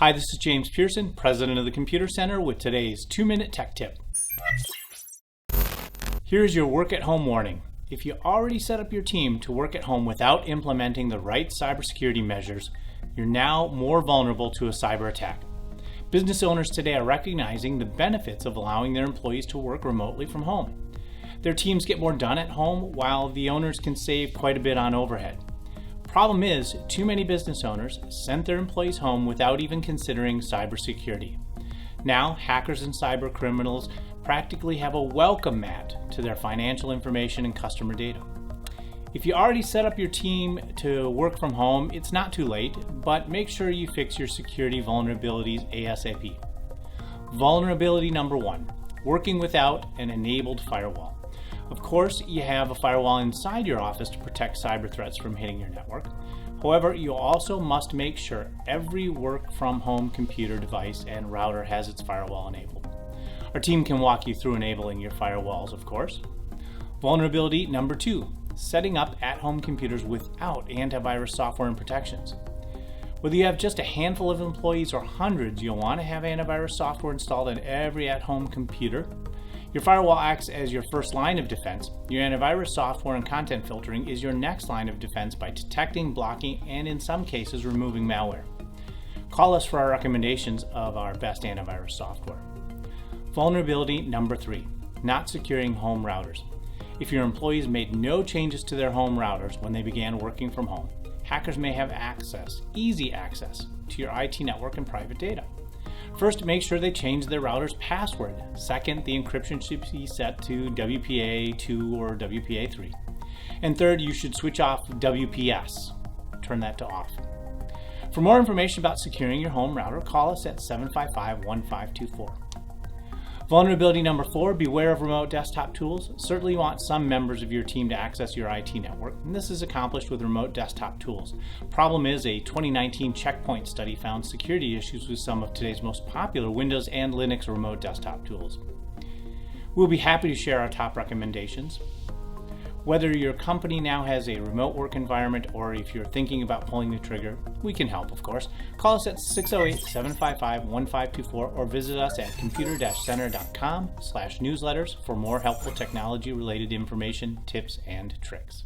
Hi, this is James Pearson, President of the Computer Center, with today's 2-Minute Tech Tip. Here's your work at home warning. If you already set up your team to work at home without implementing the right cybersecurity measures, you're now more vulnerable to a cyber attack. Business owners today are recognizing the benefits of allowing their employees to work remotely from home. Their teams get more done at home, while the owners can save quite a bit on overhead. Problem is, too many business owners sent their employees home without even considering cybersecurity. Now, hackers and cyber criminals practically have a welcome mat to their financial information and customer data. If you already set up your team to work from home, it's not too late, but make sure you fix your security vulnerabilities ASAP. Vulnerability number 1, working without an enabled firewall. Of course, you have a firewall inside your office to protect cyber threats from hitting your network. However, you also must make sure every work-from-home computer device and router has its firewall enabled. Our team can walk you through enabling your firewalls, of course. Vulnerability number 2, setting up at-home computers without antivirus software and protections. Whether you have just a handful of employees or hundreds, you'll want to have antivirus software installed on every at-home computer. Your firewall acts as your first line of defense. Your antivirus software and content filtering is your next line of defense by detecting, blocking, and in some cases removing malware. Call us for our recommendations of our best antivirus software. Vulnerability number 3, not securing home routers. If your employees made no changes to their home routers when they began working from home, hackers may have access, easy access, to your IT network and private data. First, make sure they change their router's password. Second, the encryption should be set to WPA2 or WPA3. And third, you should switch off WPS. Turn that to off. For more information about securing your home router, call us at 755-1524. Vulnerability number 4, beware of remote desktop tools. Certainly you want some members of your team to access your IT network, and this is accomplished with remote desktop tools. Problem is, a 2019 Checkpoint study found security issues with some of today's most popular Windows and Linux remote desktop tools. We'll be happy to share our top recommendations. Whether your company now has a remote work environment or if you're thinking about pulling the trigger, we can help, of course. Call us at 608-755-1524 or visit us at computer-center.com/newsletters for more helpful technology-related information, tips, and tricks.